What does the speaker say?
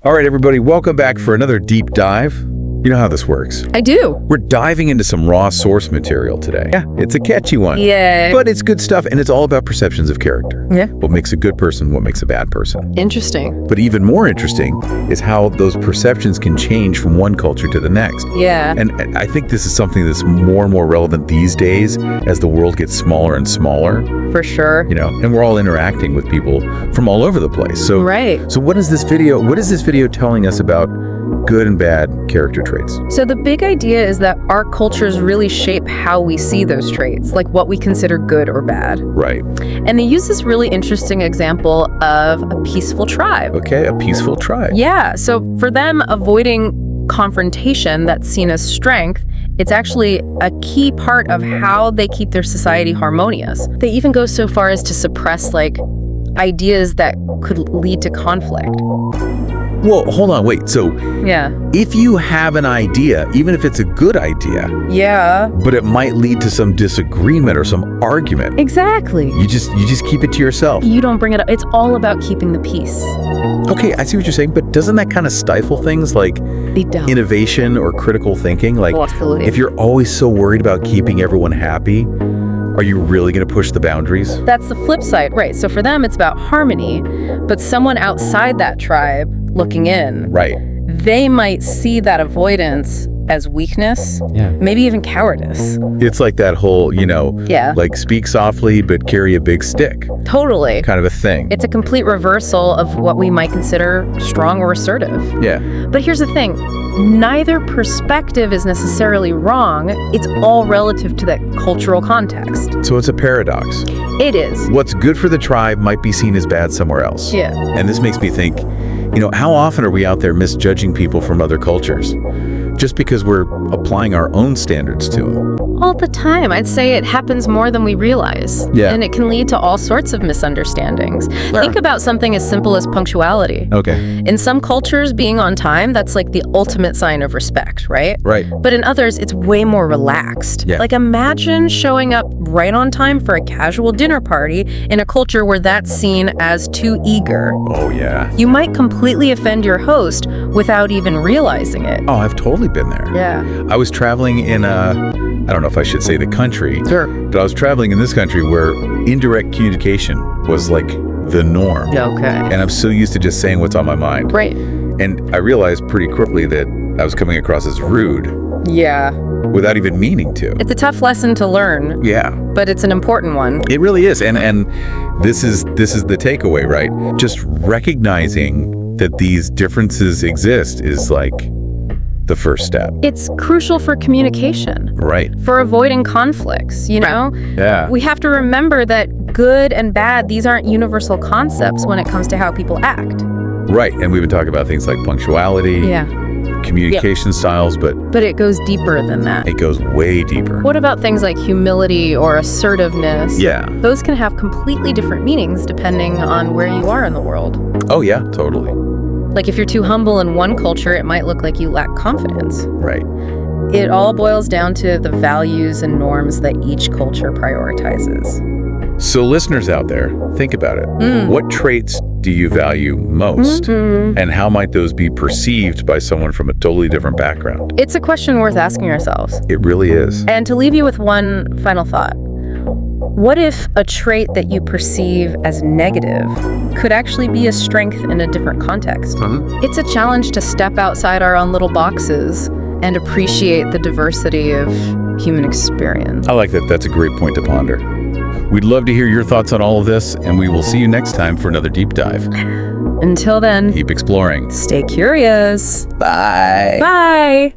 All right, everybody, welcome back for another deep dive. You know how this works. I do. We're diving into some raw source material today. Yeah, it's a catchy one. Yeah. But it's good stuff, and it's all about perceptions of character. Yeah. What makes a good person, what makes a bad person. Interesting. But even more interesting is how those perceptions can change from one culture to the next. Yeah. And I think this is something that's more and more relevant these days as the world gets smaller and smaller. For sure. You know, and we're all interacting with people from all over the place. So, right. So what is this video telling us about good and bad character traits? So the big idea is that our cultures really shape how we see those traits, like what we consider good or bad. Right. And they use this really interesting example of a peaceful tribe. Okay, a peaceful tribe. Yeah. So for them, avoiding confrontation that's seen as strength, it's actually a key part of how they keep their society harmonious. They even go so far as to suppress ideas that could lead to conflict. Well, hold on, wait. So Yeah. if you have an idea, even if it's a good idea, Yeah. but it might lead to some disagreement or some argument, Exactly. you just keep it to yourself. You don't bring it up. It's all about keeping the peace. Okay, I see what you're saying, but doesn't that kind of stifle things like They don't. innovation or critical thinking? Like, Absolutely. if you're always so worried about keeping everyone happy, are you really going to push the boundaries? That's the flip side, right? So for them, it's about harmony, but someone outside that tribe looking in, Right. they might see that avoidance as weakness, maybe even cowardice. It's like that whole, Yeah. like speak softly but carry a big stick Totally. kind of a thing. It's a complete reversal of what we might consider strong or assertive. Yeah. But here's the thing. Neither perspective is necessarily wrong. It's all relative to that cultural context. So it's a paradox. It is. What's good for the tribe might be seen as bad somewhere else. Yeah. And this makes me think, how often are we out there misjudging people from other cultures just because we're applying our own standards to them? All the time. I'd say it happens more than we realize. Yeah. And it can lead to all sorts of misunderstandings. Sure. Think about something as simple as punctuality. Okay. In some cultures, being on time, that's like the ultimate sign of respect, right? Right. But in others, it's way more relaxed. Yeah. Like imagine showing up right on time for a casual dinner party in a culture where that's seen as too eager. Oh, yeah. You might completely offend your host without even realizing it. Oh, I've totally been there. Yeah. I was traveling in I don't know if I should say the country, Sure. but I was traveling in this country where indirect communication was like the norm. Okay. And I'm so used to just saying what's on my mind. Right. And I realized pretty quickly that I was coming across as rude Yeah. without even meaning to. It's a tough lesson to learn, Yeah, but it's an important one. it really is. And this is the takeaway, right? Just recognizing that these differences exist is like the first step. It's crucial for communication, Right. for avoiding conflicts, know? Yeah. We have to remember that good and bad, these aren't universal concepts when it comes to how people act. Right. And we've been talking about things like punctuality, Yeah. communication styles, but But it goes deeper than that. it goes way deeper. What about things like humility or assertiveness? Yeah. Those can have completely different meanings depending on where you are in the world. Oh, yeah, totally. Like if you're too humble in one culture, it might look like you lack confidence. Right. It all boils down to the values and norms that each culture prioritizes. So listeners out there, think about it. What traits do you value most? And how might those be perceived by someone from a totally different background? It's a question worth asking ourselves. It really is. And to leave you with one final thought, what if a trait that you perceive as negative could actually be a strength in a different context? It's a challenge to step outside our own little boxes and appreciate the diversity of human experience. I like that. That's a great point to ponder. We'd love to hear your thoughts on all of this, and we will see you next time for another deep dive. Until then, Keep exploring. stay curious. Bye. Bye.